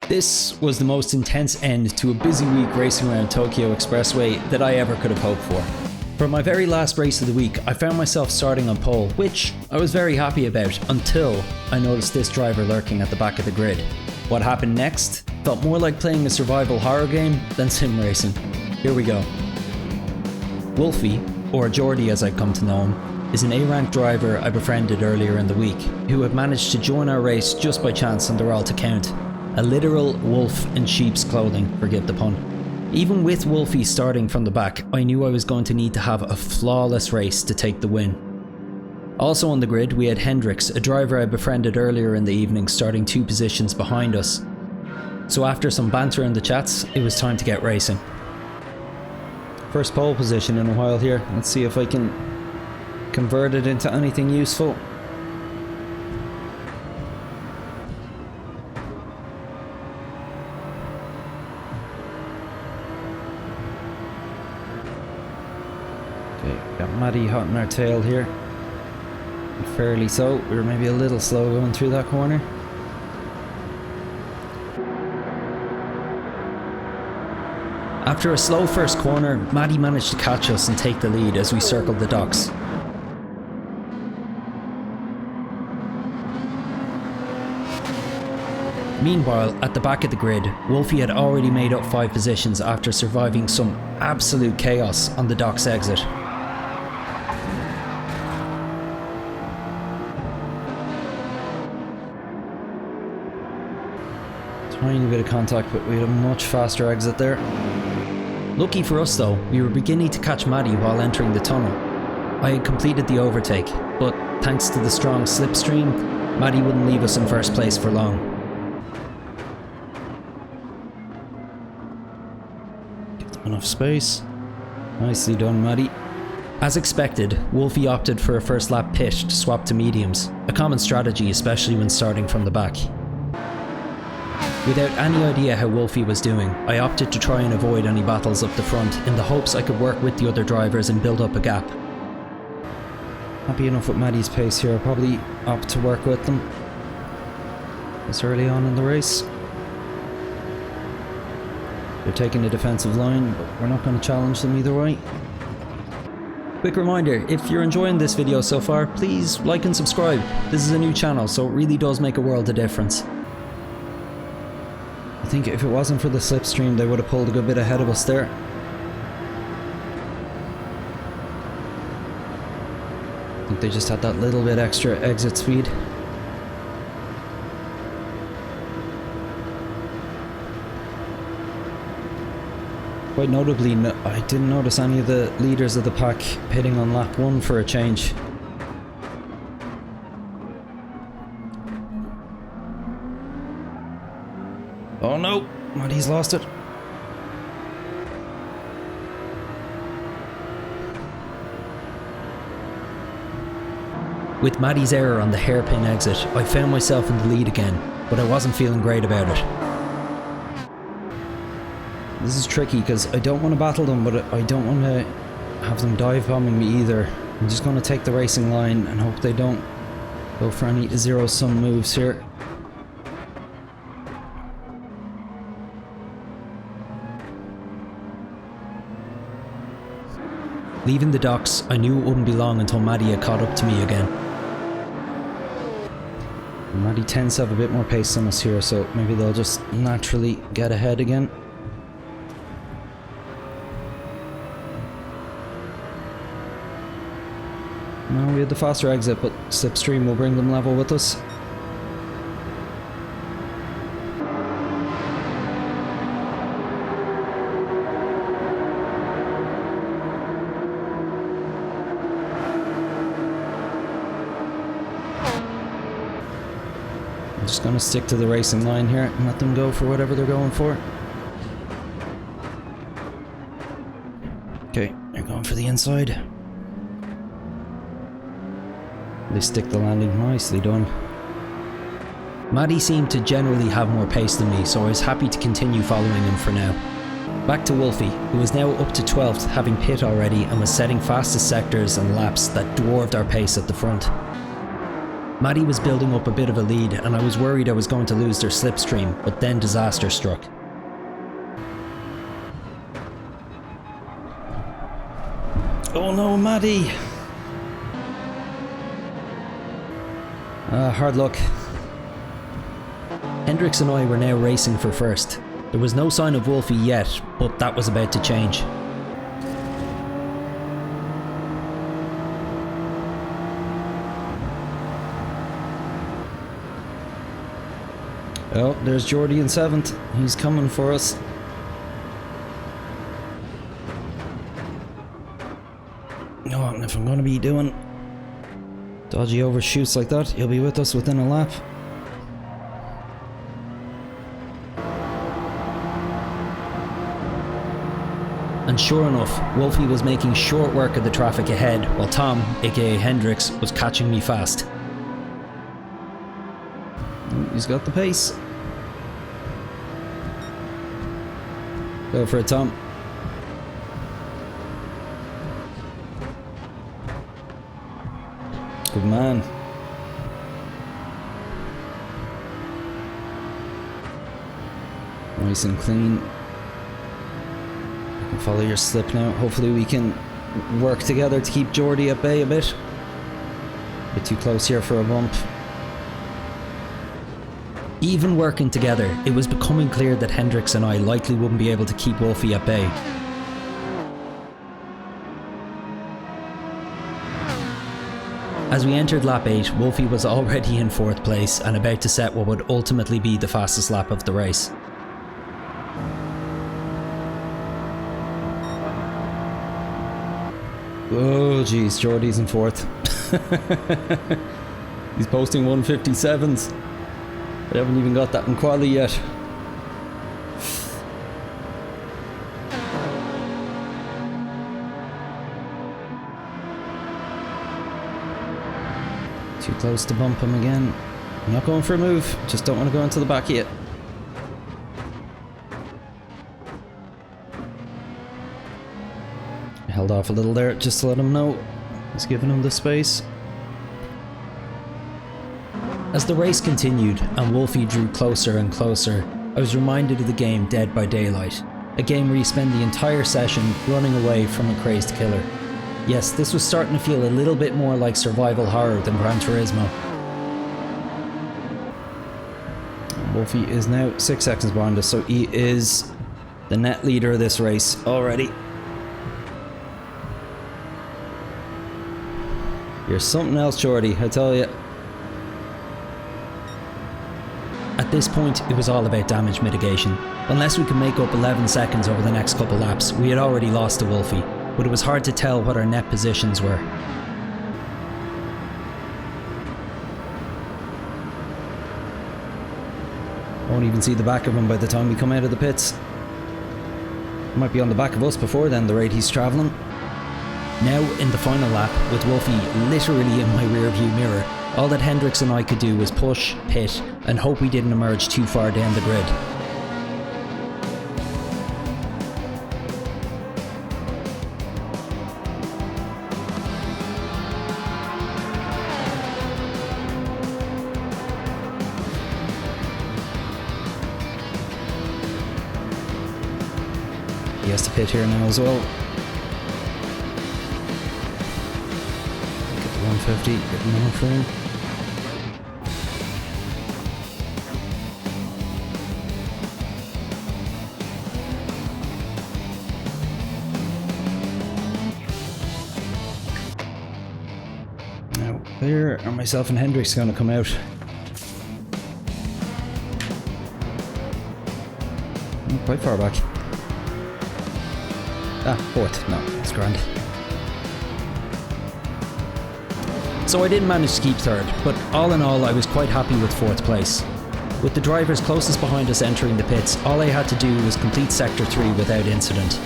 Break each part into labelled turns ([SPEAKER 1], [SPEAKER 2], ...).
[SPEAKER 1] This was the most intense end to a busy week racing around Tokyo Expressway that I ever could have hoped for. For my very last race of the week, I found myself starting on pole, which I was very happy about until I noticed this driver lurking at the back of the grid. What happened next felt more like playing a survival horror game than sim racing. Here we go. Wolfie, or Geordie as I've come to know him, is an A-rank driver I befriended earlier in the week, who had managed to join our race just by chance and they're all to count. A literal wolf in sheep's clothing, forgive the pun. Even with Wolfie starting from the back, I knew I was going to need to have a flawless race to take the win. Also on the grid we had Hendrix, a driver I befriended earlier in the evening, starting 2 positions behind us. So after some banter in the chats, it was time to get racing. First pole position in a while here, let's see if I can convert it into anything useful. Got Maddie hot in our tail here. Fairly so. We were maybe a little slow going through that corner. After a slow first corner, Maddie managed to catch us and take the lead as we circled the docks. Meanwhile, at the back of the grid, Wolfie had already made up 5 positions after surviving some absolute chaos on the docks exit. Tiny bit of contact, but we had a much faster exit there. Lucky for us though, we were beginning to catch Maddie while entering the tunnel. I had completed the overtake, but thanks to the strong slipstream, Maddie wouldn't leave us in first place for long. Give them enough space. Nicely done, Maddie. As expected, Wolfie opted for a first lap pit to swap to mediums, a common strategy especially when starting from the back. Without any idea how Wolfie was doing, I opted to try and avoid any battles up the front in the hopes I could work with the other drivers and build up a gap. Happy enough with Maddie's pace here, I'll probably opt to work with them this early on in the race. They're taking the defensive line, but we're not going to challenge them either way. Quick reminder, if you're enjoying this video so far, please like and subscribe. This is a new channel, so it really does make a world of difference. I think if it wasn't for the slipstream, they would have pulled a good bit ahead of us there. I think they just had that little bit extra exit speed. Quite notably, I didn't notice any of the leaders of the pack pitting on lap 1 for a change. Oh no, Maddie's lost it. With Maddie's error on the hairpin exit, I found myself in the lead again, but I wasn't feeling great about it. This is tricky because I don't want to battle them, but I don't want to have them dive bombing me either. I'm just going to take the racing line and hope they don't go for any zero-sum moves here. Leaving the docks, I knew it wouldn't be long until Maddie had caught up to me again. And Maddie tends to have a bit more pace than us here, so maybe they'll just naturally get ahead again. No, we had the faster exit, but slipstream will bring them level with us. Just gonna stick to the racing line here and let them go for whatever they're going for. Okay, they're going for the inside. They stick the landing, nicely done. Maddie seemed to generally have more pace than me, so I was happy to continue following him for now. Back to Wolfie, who was now up to 12th, having pit already and was setting fastest sectors and laps that dwarfed our pace at the front. Maddie was building up a bit of a lead and I was worried I was going to lose their slipstream, but then disaster struck. Oh no, Maddie! Hard luck. Hendricks and I were now racing for first. There was no sign of Wolfie yet, but that was about to change. Oh, there's Jordy in 7th. He's coming for us. Oh, and if I'm going to be doing dodgy overshoots like that, he'll be with us within a lap. And sure enough, Wolfie was making short work of the traffic ahead, while Tom, aka Hendricks, was catching me fast. He's got the pace. Go for it, Tom. Good man. Nice and clean. You can follow your slip now. Hopefully we can work together to keep Jordy at bay a bit. A bit too close here for a bump. Even working together, it was becoming clear that Hendricks and I likely wouldn't be able to keep Wolfie at bay. As we entered lap 8, Wolfie was already in 4th place and about to set what would ultimately be the fastest lap of the race. Oh jeez, Jordy's in 4th. He's posting 157s. I haven't even got that in quali yet. Too close to bump him again. I'm not going for a move, just don't want to go into the back yet. I held off a little there just to let him know. He's giving him the space. As the race continued and Wolfie drew closer and closer, I was reminded of the game Dead by Daylight, a game where you spend the entire session running away from a crazed killer. Yes, this was starting to feel a little bit more like survival horror than Gran Turismo. Wolfie is now 6 seconds behind us, so he is the net leader of this race already. You're something else, Jordy, I tell you. At this point, it was all about damage mitigation. Unless we could make up 11 seconds over the next couple laps, we had already lost to Wolfie, but it was hard to tell what our net positions were. Won't even see the back of him by the time we come out of the pits. Might be on the back of us before then, the rate he's travelling. Now in the final lap, with Wolfie literally in my rear view mirror, all that Hendricks and I could do was push, pit, and hope we didn't emerge too far down the grid. He has to pit here now as well. Get the 150, get the number for him. Now, there are myself and Hendricks going to come out. Quite far back. Ah, 4th. No, it's grand. So I didn't manage to keep 3rd, but all in all I was quite happy with 4th place. With the drivers closest behind us entering the pits, all I had to do was complete Sector 3 without incident.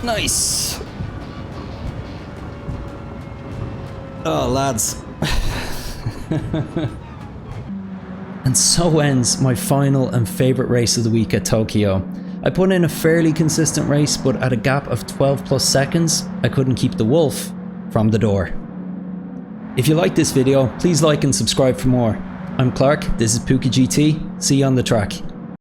[SPEAKER 1] Nice! Oh, lads. And so ends my final and favourite race of the week at Tokyo. I put in a fairly consistent race, but at a gap of 12 plus seconds, I couldn't keep the wolf from the door. If you like this video, please like and subscribe for more. I'm Clark, this is Puka GT, see you on the track.